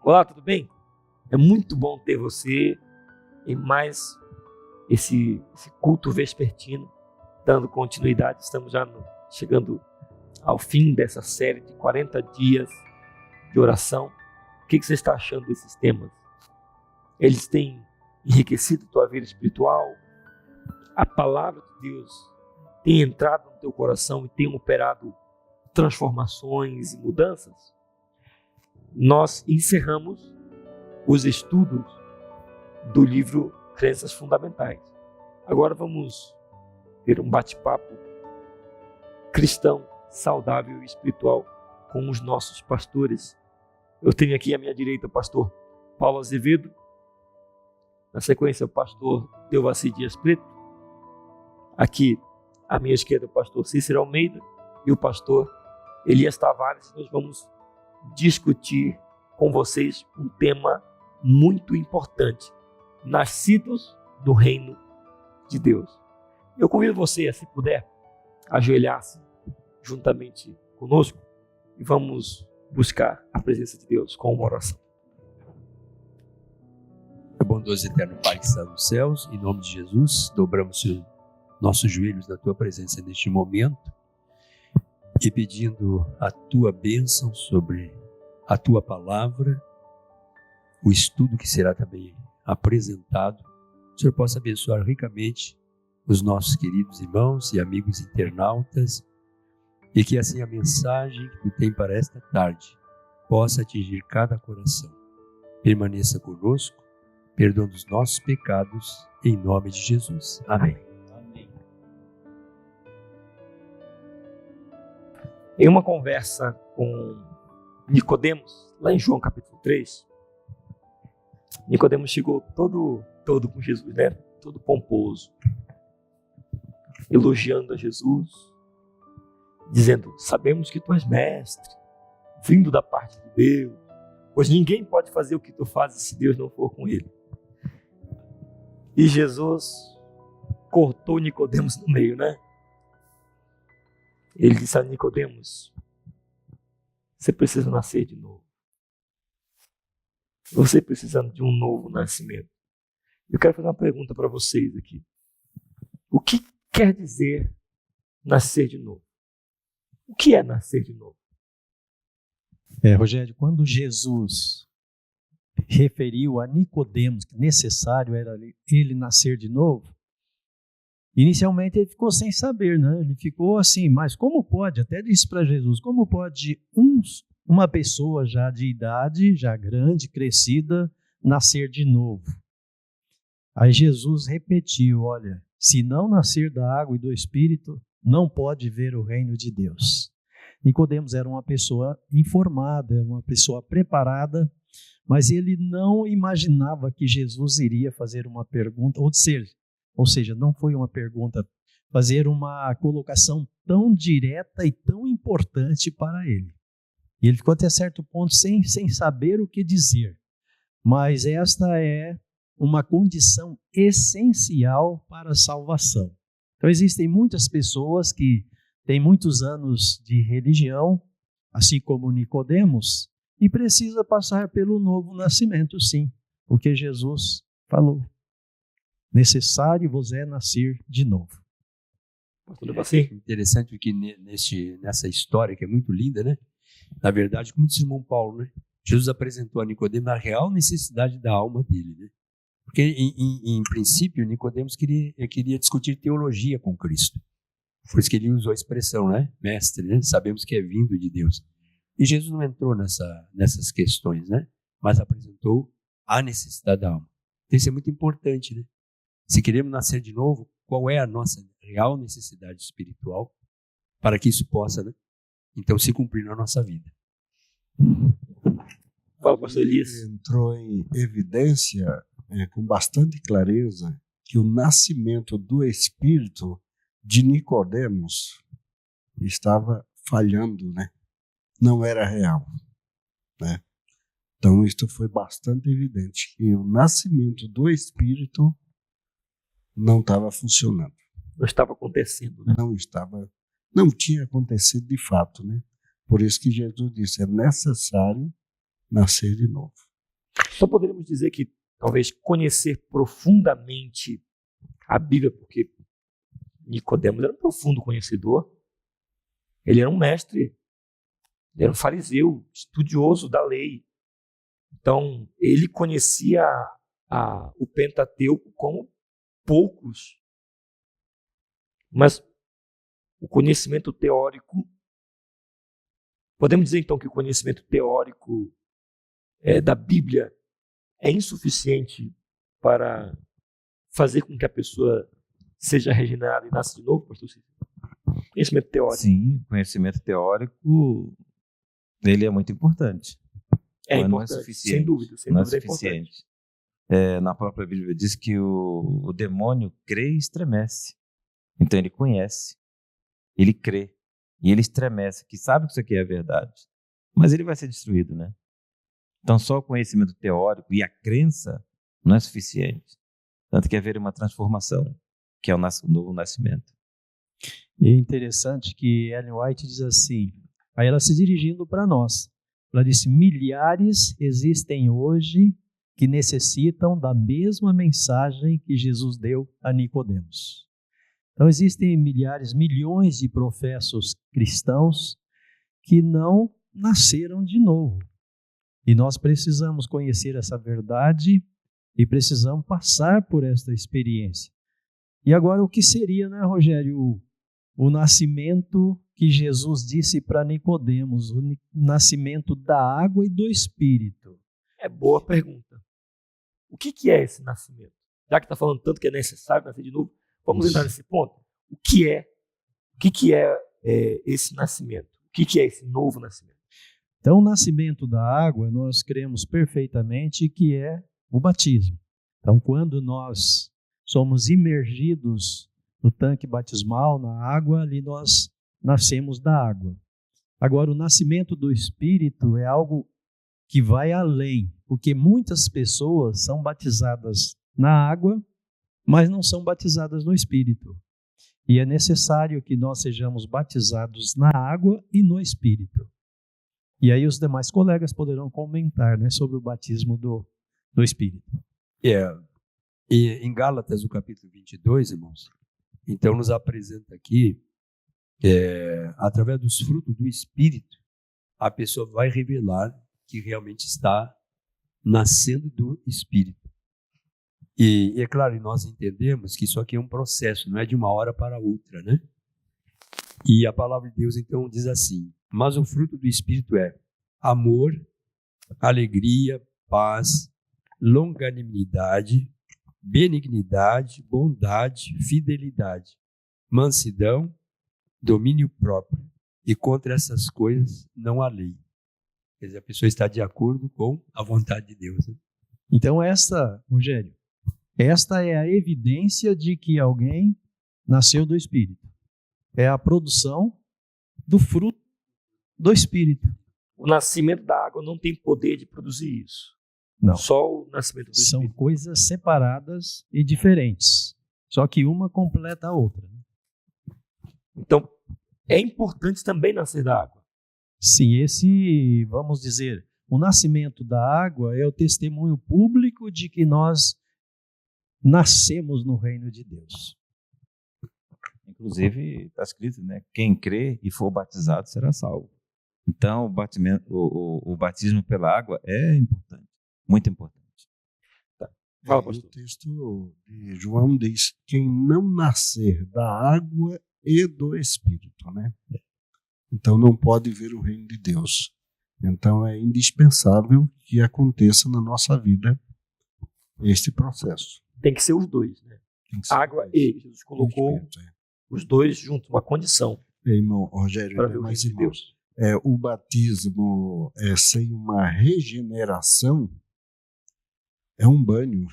Olá, tudo bem? É muito bom ter você em mais esse culto vespertino, dando continuidade. Estamos já chegando ao fim dessa série de 40 dias de oração. O que você está achando desses temas? Eles têm enriquecido tua vida espiritual? A palavra de Deus tem entrado no teu coração e tem operado transformações e mudanças? Nós encerramos os estudos do livro Crenças Fundamentais. Agora vamos ter um bate-papo cristão, saudável e espiritual com os nossos pastores. Eu tenho aqui à minha direita o pastor Paulo Azevedo, na sequência o pastor Delvaci Dias Preto, aqui à minha esquerda o pastor Cícero Almeida e o pastor Elias Tavares. Nós vamos discutir com vocês um tema muito importante: nascidos do reino de Deus. Eu convido você, se puder, ajoelhar-se juntamente conosco e vamos buscar a presença de Deus com uma oração. Bondoso e eterno Pai que está nos céus, em nome de Jesus, dobramos nossos joelhos na Tua presença neste momento e pedindo a Tua bênção sobre a Tua palavra, o estudo que será também apresentado. O Senhor possa abençoar ricamente os nossos queridos irmãos e amigos internautas e que assim a mensagem que Tu tem para esta tarde possa atingir cada coração. Permaneça conosco, perdoando os nossos pecados, em nome de Jesus. Amém. Amém. Em uma conversa com Nicodemos, lá em João capítulo 3, Nicodemos chegou todo com Jesus, né? Todo pomposo, elogiando a Jesus, dizendo: sabemos que tu és mestre, vindo da parte de Deus, pois ninguém pode fazer o que tu fazes se Deus não for com ele. E Jesus cortou Nicodemos no meio, né? Ele disse a Nicodemos: você precisa nascer de novo. Você precisa de um novo nascimento. Eu quero fazer uma pergunta para vocês aqui. O que quer dizer nascer de novo? O que é nascer de novo? Rogério, quando Jesus referiu a Nicodemos que necessário era ele nascer de novo, inicialmente ele ficou sem saber, né? Ele ficou assim, mas como pode? Até disse para Jesus, como pode uma pessoa já de idade, já grande, crescida, nascer de novo? Aí Jesus repetiu, olha, se não nascer da água e do Espírito, não pode ver o reino de Deus. Nicodemos era uma pessoa informada, era uma pessoa preparada, mas ele não imaginava que Jesus iria fazer uma pergunta, ou seja, não foi uma pergunta, fazer uma colocação tão direta e tão importante para ele. E ele ficou até certo ponto sem saber o que dizer. Mas esta é uma condição essencial para a salvação. Então existem muitas pessoas que têm muitos anos de religião, assim como Nicodemos, e precisa passar pelo novo nascimento, sim, porque Jesus falou. Necessário vos é nascer de novo. Interessante que nessa história, que é muito linda, né? Na verdade, como disse Simão Paulo, né? Jesus apresentou a Nicodemos a real necessidade da alma dele, né? Porque, em princípio, Nicodemos queria discutir teologia com Cristo. Por isso que ele usou a expressão, né? Mestre, né? Sabemos que é vindo de Deus. E Jesus não entrou nessas questões, né? Mas apresentou a necessidade da alma. Então, isso é muito importante, né? Se queremos nascer de novo, qual é a nossa real necessidade espiritual para que isso possa, né? Então, se cumprir na nossa vida. Fala, pastor Elias. Entrou em evidência com bastante clareza que o nascimento do Espírito de Nicodemos estava falhando, né? Não era real, né? Então, isto foi bastante evidente, que o nascimento do Espírito não estava funcionando. Não estava acontecendo, né? Não tinha acontecido de fato, né? Por isso que Jesus disse, é necessário nascer de novo. Só poderíamos dizer que talvez conhecer profundamente a Bíblia, porque Nicodemos era um profundo conhecedor, ele era um mestre, ele era um fariseu, estudioso da lei. Então, ele conhecia o Pentateuco como poucos. Mas o conhecimento teórico, podemos dizer então que o conhecimento teórico da Bíblia é insuficiente para fazer com que a pessoa seja regenerada e nasça de novo, pastor Cícero? Conhecimento teórico. Sim, o conhecimento teórico, ele é muito importante. É mas importante, não é suficiente. sem dúvida Não é é importante. suficiente. Na própria Bíblia diz que o demônio crê e estremece. Então ele conhece, ele crê e ele estremece, que sabe que isso aqui é a verdade. Mas ele vai ser destruído, né? Então só o conhecimento teórico e a crença não é suficiente. Tanto que haver uma transformação, que é o novo nascimento. E é interessante que Ellen White diz assim, aí ela se dirigindo para nós, ela disse, milhares existem hoje que necessitam da mesma mensagem que Jesus deu a Nicodemos. Então existem milhares, milhões de professos cristãos que não nasceram de novo. E nós precisamos conhecer essa verdade e precisamos passar por esta experiência. E agora o que seria, né, Rogério, o nascimento que Jesus disse para Nicodemos, o nascimento da água e do Espírito? É boa pergunta. O que é esse nascimento? Já que está falando tanto que é necessário nascer de novo, vamos entrar nesse ponto. O que é esse nascimento? O que é esse novo nascimento? Então, o nascimento da água, nós cremos perfeitamente que é o batismo. Então, quando nós somos imergidos no tanque batismal, na água, ali nós nascemos da água. Agora, o nascimento do Espírito é algo que vai além, porque muitas pessoas são batizadas na água, mas não são batizadas no Espírito. E é necessário que nós sejamos batizados na água e no Espírito. E aí os demais colegas poderão comentar, né, sobre o batismo do Espírito. E em Gálatas, o capítulo 22, irmãos, então nos apresenta aqui, através dos frutos do Espírito, a pessoa vai revelar que realmente está nascendo do Espírito. E é claro, nós entendemos que isso aqui é um processo, não é de uma hora para outra, né? E a palavra de Deus então diz assim, mas o fruto do Espírito é amor, alegria, paz, longanimidade, benignidade, bondade, fidelidade, mansidão, domínio próprio. E contra essas coisas não há lei. Quer dizer, a pessoa está de acordo com a vontade de Deus. Né? Então Rogério, esta é a evidência de que alguém nasceu do Espírito. É a produção do fruto do Espírito. O nascimento da água não tem poder de produzir isso. Não. Só o nascimento do Espírito. São coisas separadas e diferentes. Só que uma completa a outra. Então, é importante também nascer da água. Sim, vamos dizer, o nascimento da água é o testemunho público de que nós nascemos no reino de Deus. Inclusive, está escrito, né? Quem crê e for batizado será salvo. Então, o batismo pela água é importante, muito importante. Fala, O pastor. texto de João diz, quem não nascer da água e do Espírito, né? Então não pode ver o reino de Deus. Então é indispensável que aconteça na nossa vida este processo. Tem que ser os dois, né? Tem que ser Água dois. e Jesus colocou Espírito, os dois juntos, uma condição Irmão Rogério, para ver o mais reino de irmãos, Deus. o batismo sem uma regeneração é um banho.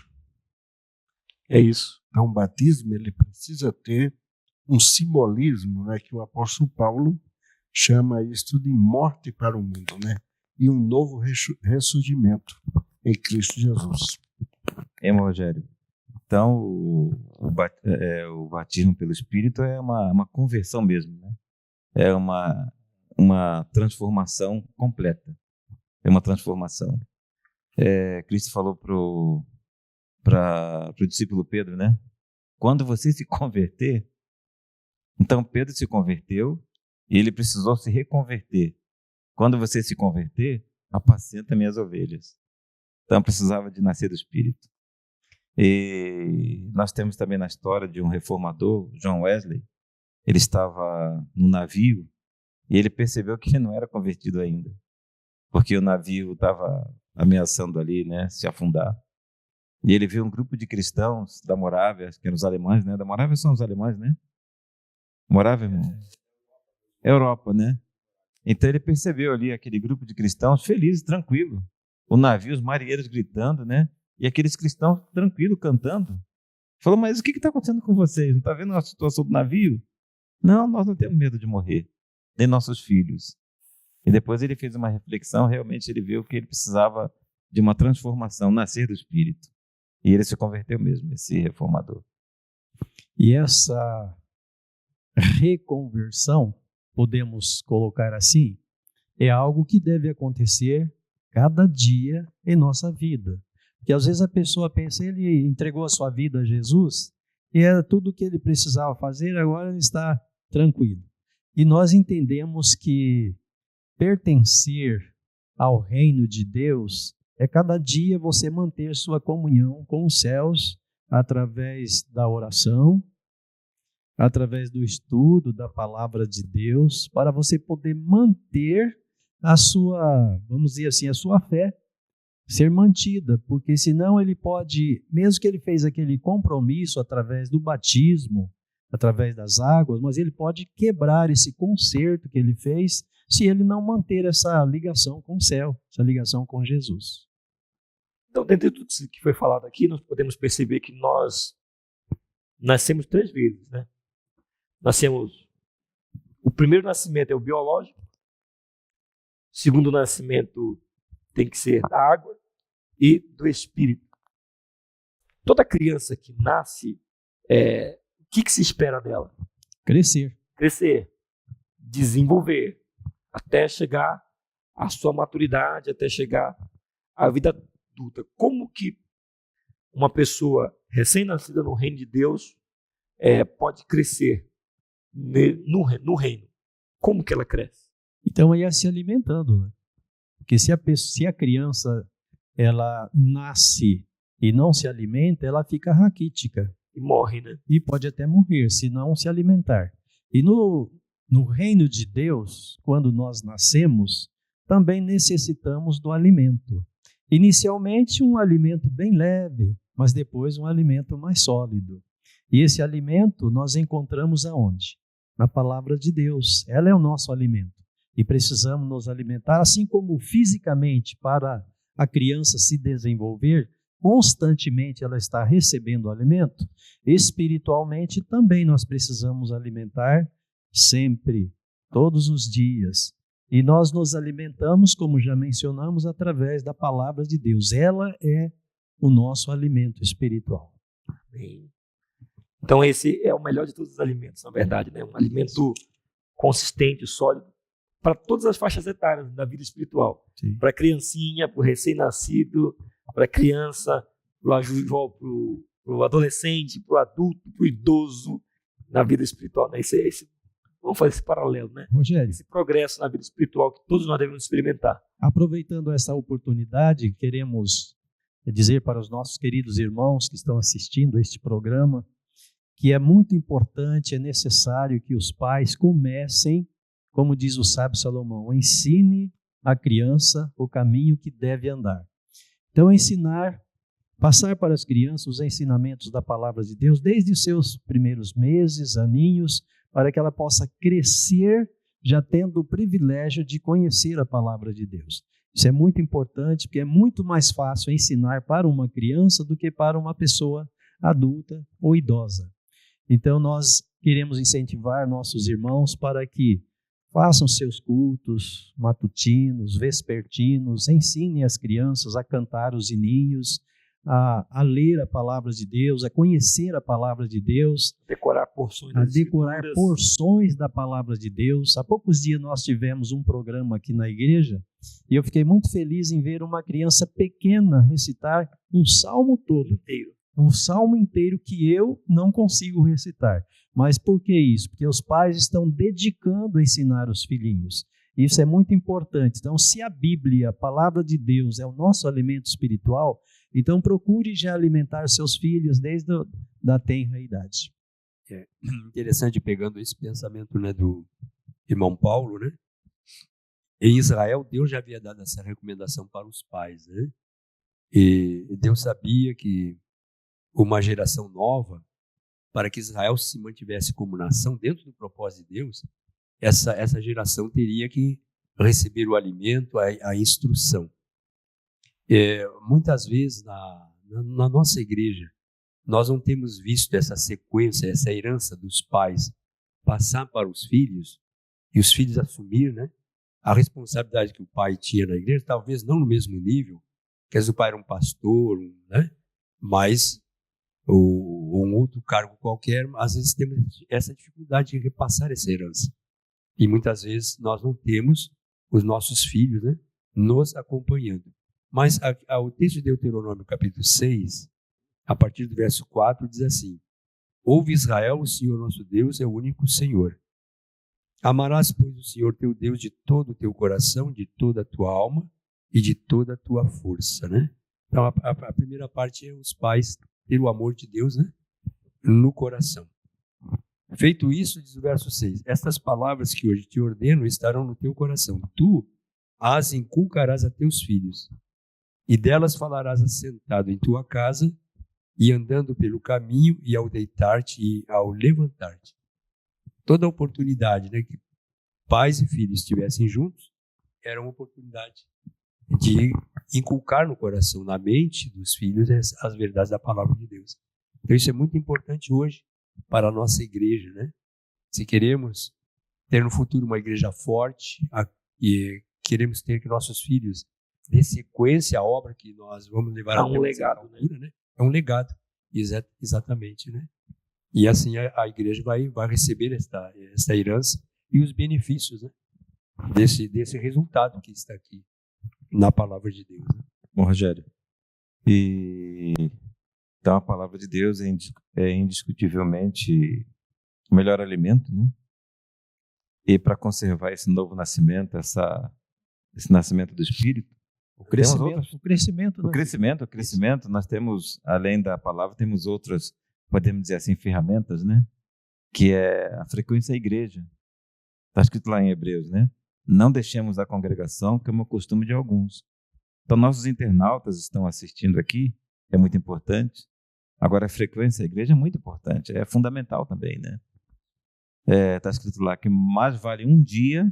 É isso. Então o batismo ele precisa ter um simbolismo, né, que o apóstolo Paulo chama isto de morte para o mundo, né? E um novo ressurgimento em Cristo Jesus. Rogério. Então, o batismo pelo Espírito é uma conversão mesmo, né? É uma transformação completa. É uma transformação. Cristo falou para o discípulo Pedro, né? Quando você se converter, então Pedro se converteu e ele precisou se reconverter. Quando você se converter, apacenta minhas ovelhas. Então precisava de nascer do Espírito. E nós temos também na história de um reformador, John Wesley. Ele estava no navio e ele percebeu que ele não era convertido ainda, porque o navio estava ameaçando ali, né, se afundar. E ele viu um grupo de cristãos da Morávia, que eram os alemães, né? Da Morávia são os alemães, né? Morávia, irmão? Europa, né? Então ele percebeu ali aquele grupo de cristãos felizes, tranquilos. O navio, os marinheiros gritando, né? E aqueles cristãos tranquilos, cantando. Falou, mas o que está acontecendo com vocês? Não está vendo a situação do navio? Não, nós não temos medo de morrer, nem nossos filhos. E depois ele fez uma reflexão, realmente ele viu que ele precisava de uma transformação, nascer do Espírito. E ele se converteu mesmo, esse reformador. E essa reconversão, podemos colocar assim, é algo que deve acontecer cada dia em nossa vida. Porque às vezes a pessoa pensa, ele entregou a sua vida a Jesus e era tudo o que ele precisava fazer, agora ele está tranquilo. E nós entendemos que pertencer ao reino de Deus é cada dia você manter sua comunhão com os céus através da oração, através do estudo da palavra de Deus, para você poder manter a sua, vamos dizer assim, a sua fé ser mantida, porque senão ele pode, mesmo que ele fez aquele compromisso através do batismo, através das águas, mas ele pode quebrar esse concerto que ele fez se ele não manter essa ligação com o céu, essa ligação com Jesus. Então, dentro de tudo isso que foi falado aqui, nós podemos perceber que nós nascemos 3 vezes, né? Nascemos, o primeiro nascimento é o biológico, o segundo nascimento tem que ser da água e do Espírito. Toda criança que nasce, o que se espera dela? Crescer, desenvolver, até chegar à sua maturidade, até chegar à vida adulta. Como que uma pessoa recém-nascida no reino de Deus pode crescer no reino? Como que ela cresce? Então aí é se alimentando, né? Porque se a criança ela nasce e não se alimenta, ela fica raquítica. E morre, né? E pode até morrer se não se alimentar. E no reino de Deus, quando nós nascemos, também necessitamos do alimento. Inicialmente um alimento bem leve, mas depois um alimento mais sólido. E esse alimento nós encontramos aonde? Na palavra de Deus. Ela é o nosso alimento. E precisamos nos alimentar, assim como fisicamente para a criança se desenvolver, constantemente ela está recebendo alimento, espiritualmente também nós precisamos alimentar sempre, todos os dias. E nós nos alimentamos, como já mencionamos, através da palavra de Deus. Ela é o nosso alimento espiritual. Bem, então esse é o melhor de todos os alimentos, na verdade, né? Um alimento consistente, sólido, para todas as faixas etárias da vida espiritual. Para a criancinha, para o recém-nascido, para a criança, para o adolescente, para o adulto, para o idoso, na vida espiritual. Né? Vamos fazer esse paralelo, né? Rogério, esse progresso na vida espiritual que todos nós devemos experimentar. Aproveitando essa oportunidade, queremos dizer para os nossos queridos irmãos que estão assistindo a este programa que é muito importante, é necessário que os pais comecem, como diz o sábio Salomão, ensine a criança o caminho que deve andar. Então, passar para as crianças os ensinamentos da palavra de Deus desde os seus primeiros meses, aninhos, para que ela possa crescer já tendo o privilégio de conhecer a palavra de Deus. Isso é muito importante, porque é muito mais fácil ensinar para uma criança do que para uma pessoa adulta ou idosa. Então, nós queremos incentivar nossos irmãos para que façam seus cultos matutinos, vespertinos, ensinem as crianças a cantar os hininhos, a ler a palavra de Deus, a conhecer a palavra de Deus, Decorar porções a das decorar Escrituras. porções da palavra de Deus. Há poucos dias nós tivemos um programa aqui na igreja e eu fiquei muito feliz em ver uma criança pequena recitar um salmo todo. Inteiro. Um salmo inteiro que eu não consigo recitar. Mas por que isso? Porque os pais estão dedicando a ensinar os filhinhos. Isso é muito importante. Então, se a Bíblia, a palavra de Deus, é o nosso alimento espiritual, então procure já alimentar seus filhos desde a tenra idade. É interessante, pegando esse pensamento, né, do irmão Paulo, né? Em Israel, Deus já havia dado essa recomendação para os pais, né? E Deus sabia que uma geração nova, para que Israel se mantivesse como nação dentro do propósito de Deus, essa geração teria que receber o alimento, a instrução. Muitas vezes na nossa igreja, nós não temos visto essa sequência, essa herança dos pais passar para os filhos e os filhos assumir, né, a responsabilidade que o pai tinha na igreja, talvez não no mesmo nível, porque o pai era um pastor, né, mas ou um outro cargo qualquer, às vezes temos essa dificuldade de repassar essa herança. E muitas vezes nós não temos os nossos filhos, né, nos acompanhando. Mas o texto de Deuteronômio, capítulo 6, a partir do verso 4, diz assim: Ouve Israel, o Senhor nosso Deus é o único Senhor. Amarás, pois, o Senhor teu Deus de todo o teu coração, de toda a tua alma e de toda a tua força, né? Então, a primeira parte é os pais ter o amor de Deus, né, no coração. Feito isso, diz o verso 6, estas palavras que hoje te ordeno estarão no teu coração. Tu as inculcarás a teus filhos, e delas falarás assentado em tua casa, e andando pelo caminho, e ao deitar-te e ao levantar-te. Toda oportunidade, né, que pais e filhos estivessem juntos, era uma oportunidade de inculcar no coração, na mente dos filhos, as verdades da palavra de Deus. Então isso é muito importante hoje para a nossa igreja, né? Se queremos ter no futuro uma igreja forte e queremos ter que nossos filhos dê sequência à obra que nós vamos levar um legado, né? É um legado, exatamente, né? E assim a igreja vai receber esta herança e os benefícios, né, desse resultado que está aqui na palavra de Deus. Né? Bom, Rogério, então a palavra de Deus é indiscutivelmente o melhor alimento, né? E para conservar esse novo nascimento, esse nascimento do Espírito, o crescimento, nós temos, além da palavra, temos outras, podemos dizer assim, ferramentas, né? Que é a frequência à igreja. Está escrito lá em Hebreus, né? Não deixemos a congregação, que é o costume de alguns. Então, nossos internautas estão assistindo aqui, é muito importante. Agora, a frequência à igreja é muito importante, é fundamental também, né? Está escrito lá que mais vale um dia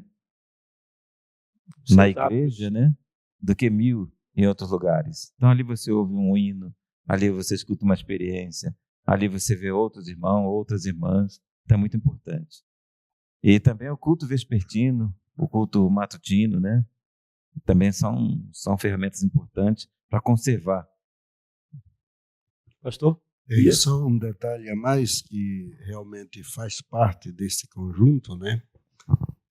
na igreja, né, do que 1000 em outros lugares. Então, ali você ouve um hino, ali você escuta uma experiência, ali você vê outros irmãos, outras irmãs. Então, é muito importante. E também o culto vespertino, o culto matutino, né? Também são ferramentas importantes para conservar. Pastor? Isso é um detalhe a mais que realmente faz parte desse conjunto, né?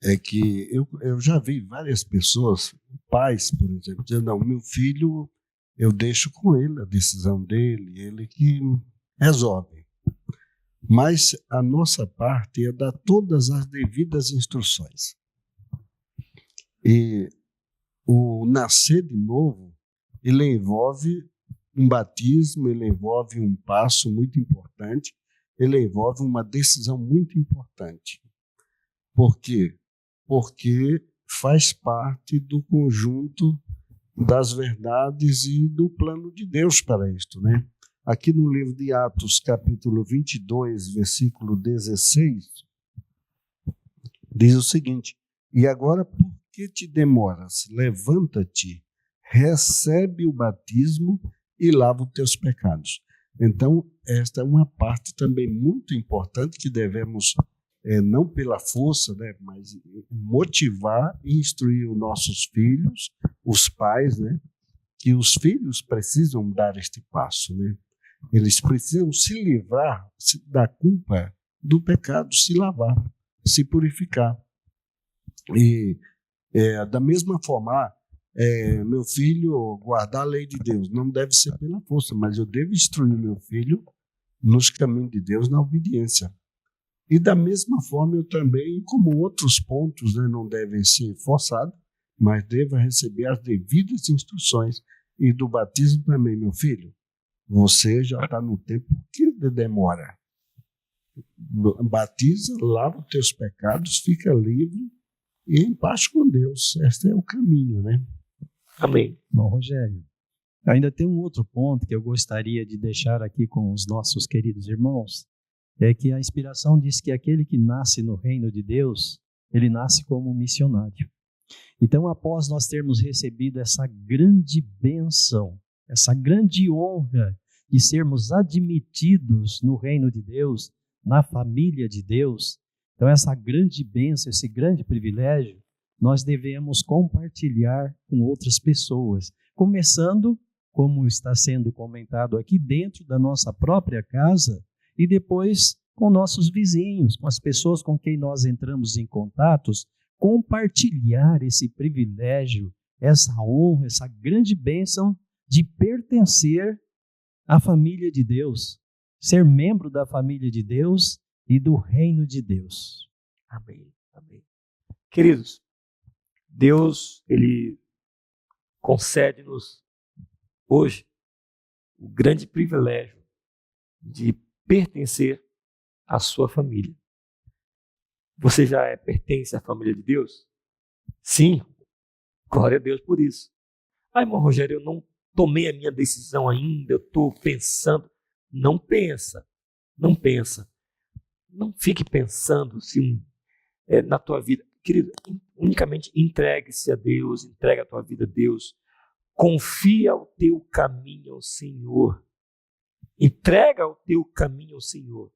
É que eu já vi várias pessoas, pais, por exemplo, dizendo, não, meu filho, eu deixo com ele a decisão dele, ele que resolve. Mas a nossa parte é dar todas as devidas instruções. E o nascer de novo, ele envolve um batismo, ele envolve um passo muito importante, ele envolve uma decisão muito importante. Por quê? Porque faz parte do conjunto das verdades e do plano de Deus para isto, né? Aqui no livro de Atos, capítulo 22, versículo 16, diz o seguinte: E agora, por que te demoras? Levanta-te, recebe o batismo e lava os teus pecados. Então, esta é uma parte também muito importante que devemos, não pela força, né, mas motivar e instruir os nossos filhos, os pais, né, que os filhos precisam dar este passo, né? Eles precisam se livrar da culpa do pecado, se lavar, se purificar. E da mesma forma, meu filho guardar a lei de Deus não deve ser pela força, mas eu devo instruir meu filho nos caminhos de Deus, na obediência. E da mesma forma, eu também, como outros pontos, né, não devem ser forçados, mas devo receber as devidas instruções. E do batismo também, meu filho, você já está no tempo que demora. Batiza, lava os teus pecados, fica livre e em paz com Deus. Este é o caminho, né? Amém. Bom, Rogério, ainda tem um outro ponto que eu gostaria de deixar aqui com os nossos queridos irmãos, é que a inspiração diz que aquele que nasce no reino de Deus, ele nasce como missionário. Então, após nós termos recebido essa grande bênção, essa grande honra de sermos admitidos no reino de Deus, na família de Deus, então essa grande bênção, esse grande privilégio, nós devemos compartilhar com outras pessoas, começando, como está sendo comentado aqui, dentro da nossa própria casa e depois com nossos vizinhos, com as pessoas com quem nós entramos em contatos, compartilhar esse privilégio, essa honra, essa grande bênção de pertencer à família de Deus, ser membro da família de Deus e do reino de Deus. Amém. Amém. Queridos, Deus, Ele concede-nos hoje o grande privilégio de pertencer à sua família. Você já pertence à família de Deus? Sim, glória a Deus por isso. Irmão Rogério, eu não tomei a minha decisão ainda, eu estou pensando. Não pensa. Não fique pensando na tua vida. Querido, unicamente entregue-se a Deus, entrega a tua vida a Deus. Confia o teu caminho ao Senhor. Entrega o teu caminho ao Senhor.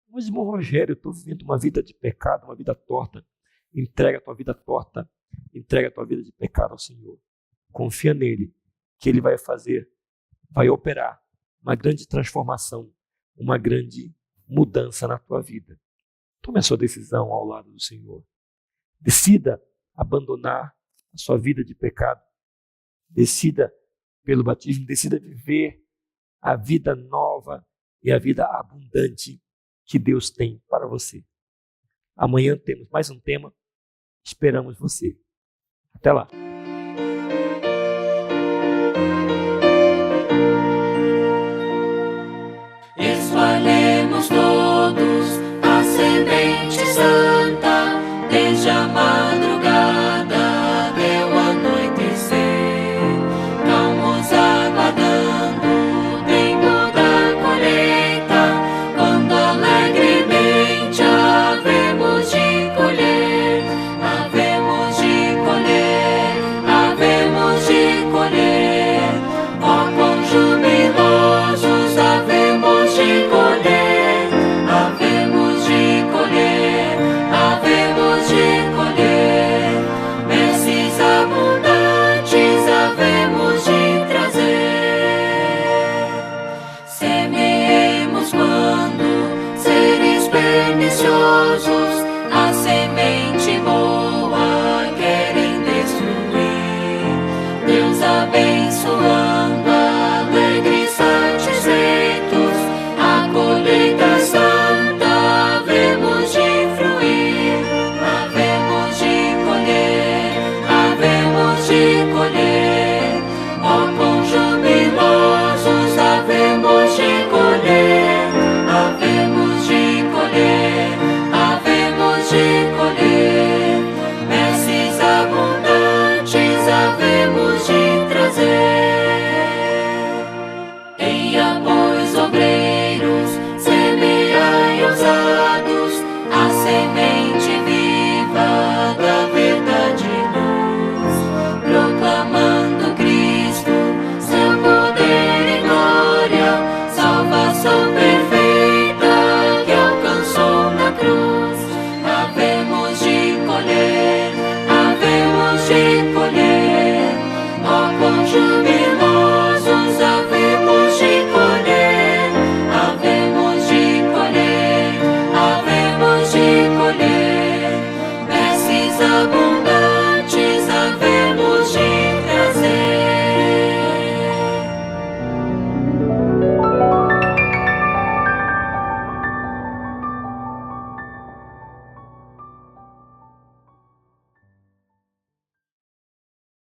Mas, irmão Rogério, eu estou vivendo uma vida de pecado, uma vida torta. Entrega a tua vida torta, entrega a tua vida de pecado ao Senhor. Confia nele, que ele vai operar uma grande transformação, uma grande mudança na tua vida. Tome a sua decisão ao lado do Senhor. Decida abandonar a sua vida de pecado. Decida pelo batismo, decida viver a vida nova e a vida abundante que Deus tem para você. Amanhã temos mais um tema. Esperamos você. Até lá. Espalhemos todos a semente santa, desde a madrugada até o anoitecer. Calmos aguardando o tempo da colheita, quando alegremente havemos de colher, havemos de colher, havemos de colher. Ó, quão jubilosos havemos de colher, havemos de colher, havemos de colher. Bênçãos abundantes havemos de trazer. Semeemos quando seres perniciosos